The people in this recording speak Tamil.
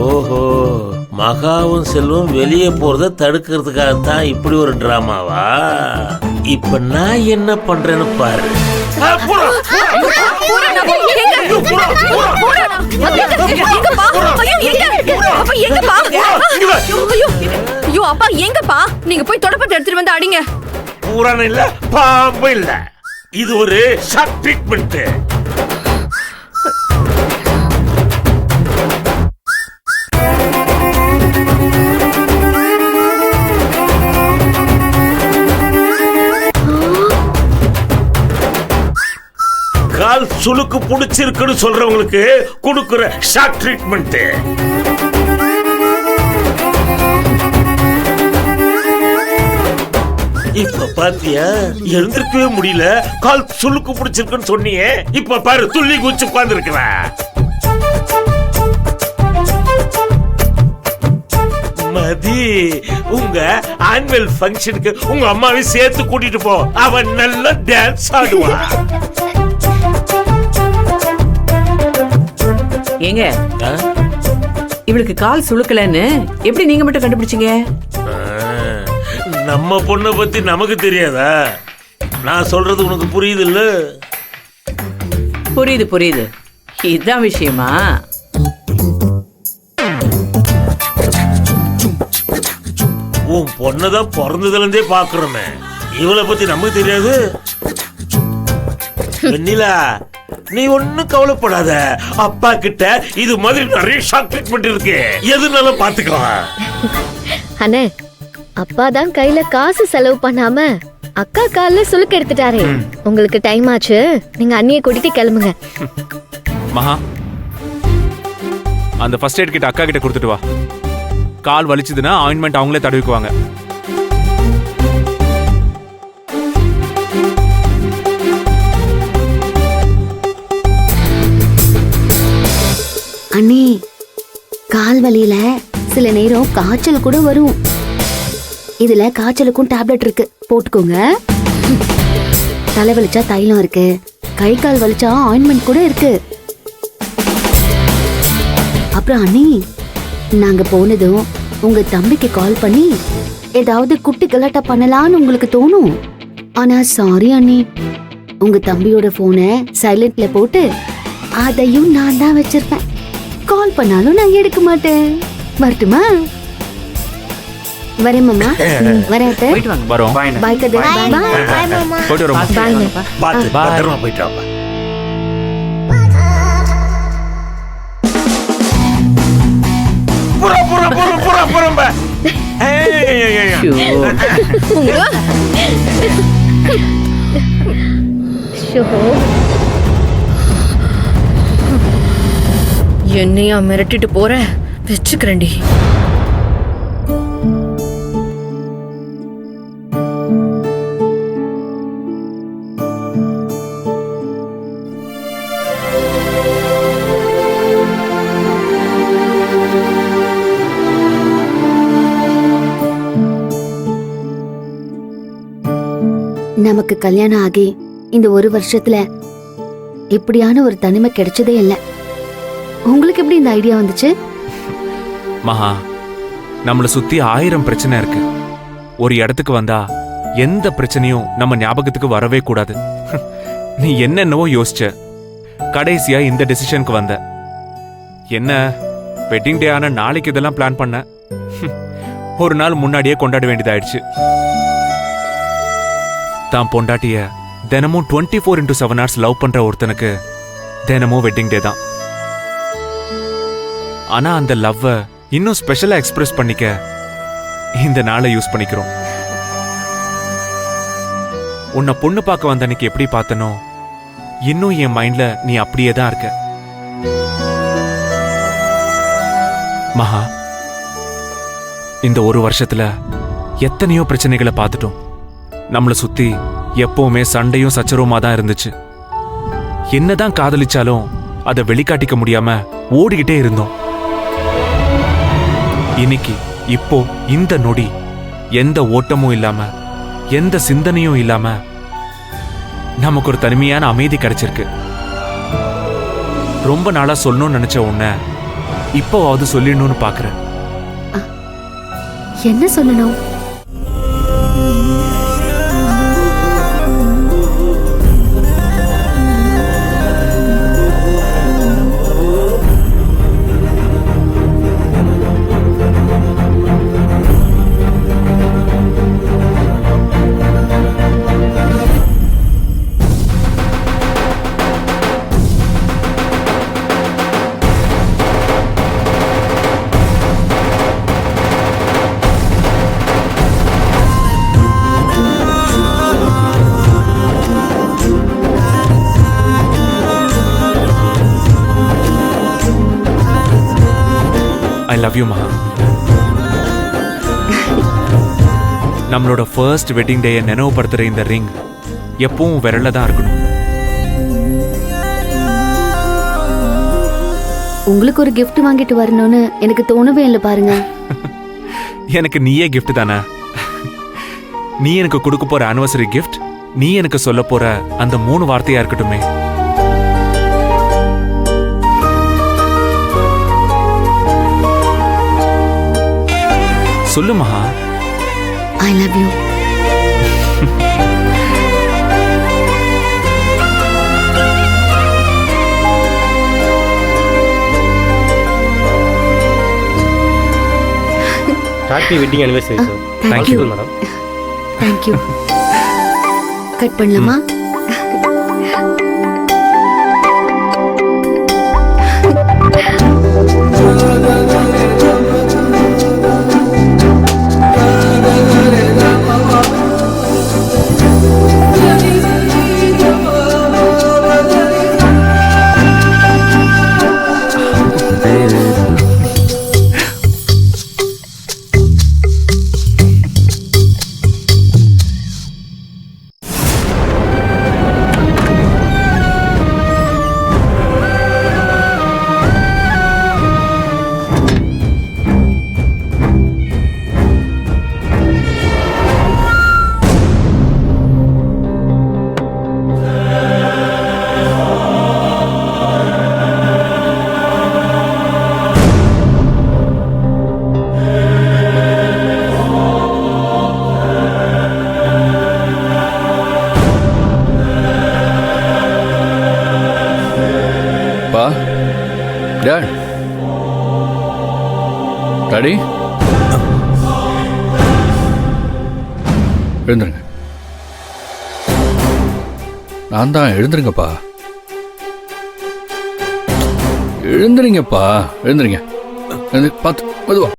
ஓஹோ, மகாவும் செல்வம் வெளியே போறத தடுக்கிறதுக்காகத்தான் இப்படி ஒரு டிராமாவா? இப்ப நான் என்ன பண்றேன்னு பாரு. அப்பா எங்கப்பா? நீங்க போய் தொடப்பத்தை எடுத்துட்டு வந்து அடிங்க. பூரான இல்ல, பாம்பு இல்ல, இது ஒரு ஷாக் ட்ரீட்மெண்ட். கால் சுளுக்கு புடிச்சிருக்குன்னு சொல்றவங்களுக்கு கொடுக்கிற ஷாக் ட்ரீட்மெண்ட். இப்ப பாத்தியா, எழுந்திருக்கவே முடியல, கால் சுளுக்கு புடிச்சிருக்குன்னு சொன்னியே, இப்ப பாரு துள்ளி குச்சி உட்கார்ந்து இருக்கிற. மதி, உங்க ஆனுவல் ஃபங்க்ஷனுக்கு உங்க அம்மாவை சேர்த்து கூட்டிட்டு போ, அவன் நல்லா டான்ஸ் ஆடுவா. ஏங்க, இவளுக்கு கால் சுளுக்கலன்னு எப்படி நீங்க மட்டும் கண்டுபிடிச்சீங்க? நம்ம பொண்ணை பத்தி நமக்கு தெரியாதா? நான் சொல்றது உனக்கு புரியுது இல்ல? புரியுது புரியுது, இதுதான் விஷயமா? உன் பொண்ணதான் பிறந்ததுல இருந்தே பாக்குறோமே, இவளை பத்தி நமக்கு தெரியாது? வெண்ணிலா, நீ ஒண்ணும் கவலைப்படாத, அப்பா கிட்ட இது மாதிரி நிறைய ஷாக் ட்ரீட்மெண்ட் இருக்கு, எதுனாலும் பாத்துக்கலாம். அண்ணே, அப்பா தான் கையில காசு செலவு பண்ணாம அக்கா கால்ல சுளுக்கு எடுத்துட்டாரே. உங்களுக்கு டைம் ஆச்சு, நீங்க அண்ணியை கூட்டிட்டு கிளம்புங்க. மகா, அந்த ஃபர்ஸ்ட் எய்ட் கிட்ட அக்கா கிட்ட கொடுத்துட்டு வா. கால் வலிச்சதுன்னா ஆயின்மெண்ட் அவங்களே தடவிக்குவாங்க. அண்ணி, கால் வலியில சில நேரம் காய்ச்சல் கூட வரும். இதுல காய்ச்சலுக்கும் டேப்லெட் இருக்கு, போட்டுக்கோங்க. தலை வலிச்சா தைலம் இருக்கு, கை கால் வலிச்சா ஆயின்மெண்ட் கூட இருக்கு. அப்புறம் அண்ணி, நாங்க போனதும் உங்க தம்பிக்கு கால் பண்ணி ஏதாவது குட்டி கலாட்டா பண்ணலான்னு உங்களுக்கு தோணும். ஆனா சாரி அண்ணி, உங்க தம்பியோட போனை சைலண்ட்ல போட்டு அதையும் நான் தான் வச்சிருப்பேன். கால் பண்ணாலும் நான் எடுக்க மாட்டேன். வரட்டுமா? வரேன் மாமா. வரேன். போயிட்டு வாங்க. வரோம். பாய் கதை. போயிட்டு வரோம். பாய்ங்க. பாத்து பத்திரமா போயிட்டு வாப்பா. புறா புறா புறா புறா புறம்பா. என்னையா மிரட்டிட்டு போற? வச்சுக்கிறேன்டி. நமக்கு கல்யாணம் ஆகி இந்த ஒரு வருஷத்துல இப்படியான ஒரு தனிமை கிடைச்சதே இல்லை. உங்களுக்கு எப்படி இந்த ஐடியா வந்துச்சு? மகா, நம்மளை சுத்தி 1000 பிரச்சனை இருக்கு. ஒரு இடத்துக்கு வந்தா எந்த பிரச்சனையும் நம்ம ஞாபகத்துக்கு வரவே கூடாது. நீ என்னென்னவோ யோசிச்ச, கடைசியா இந்த டெசிஷனுக்கு வந்த. என்ன, வெட்டிங் டே ஆன நாளைக்கு இதெல்லாம் பிளான் பண்ண, ஒரு நாள் முன்னாடியே கொண்டாட வேண்டியதாயிடுச்சு. தான் பொண்டாட்டிய தினமும் 24x7 hours லவ் பண்ற ஒருத்தனுக்கு தினமும் வெட்டிங் டே தான். ஆனா அந்த லவ்வ இன்னும் ஸ்பெஷலா எக்ஸ்பிரஸ் பண்ணிக்க இந்த நாளை யூஸ் பண்ணிக்கிறோம். உன்னை பொண்ணு பார்க்க வந்த அன்னைக்கு எப்படி பார்த்தனோ, இன்னும் என் மைண்ட்ல நீ அப்படியே தான் இருக்க. மகா, இந்த ஒரு வருஷத்துல எத்தனையோ பிரச்சனைகளை பார்த்துட்டோம். நம்மளை சுத்தி எப்பவுமே சண்டையும் சச்சரவுமா தான் இருந்துச்சு. என்னதான் காதலிச்சாலும் அதை வெளிக்காட்டிக்க முடியாம ஓடிக்கிட்டே இருந்தோம். இன்னைக்கு இப்போ இந்த நொடி எந்த ஓட்டமும் இல்லாம, எந்த சிந்தனையும் இல்லாம நமக்கு ஒரு தனிமையான அமைதி கிடைச்சிருக்கு. ரொம்ப நாளா சொல்லணும்னு நினைச்ச உன்னை இப்போவாவது சொல்லிடணும்னு பாக்குறேன். என்ன சொல்லணும்? ஐ லவ் யூ மகா. நம்மளோட ஃபர்ஸ்ட் வெட்டிங் டேயை நினைவுபடுத்துற இந்த ரிங் எப்பவும் விரல்ல தான் இருக்கணும். உங்களுக்கு ஒரு gift வாங்கிட்டு வரணும்னு எனக்கு தோணவே இல்லை பாருங்க. எனக்கு நீயே கிஃப்ட் தானே. நீ எனக்கு கொடுக்க போற ஆனிவர்சரி கிஃப்ட் நீ எனக்கு சொல்ல போற அந்த 3 வார்த்தையா இருக்கட்டுமே. சொல்லு மகா. I love you. Happy wedding anniversary sir. Thank you. Madam. Thank you. Cut பண்ணலாமா? Dad. Daddy? எழுந்துருங்க. நான் தான் எழுந்துருங்கப்பா. எழுந்துருங்கப்பா. எழுந்துருங்க. பார்த்து மெதுவா.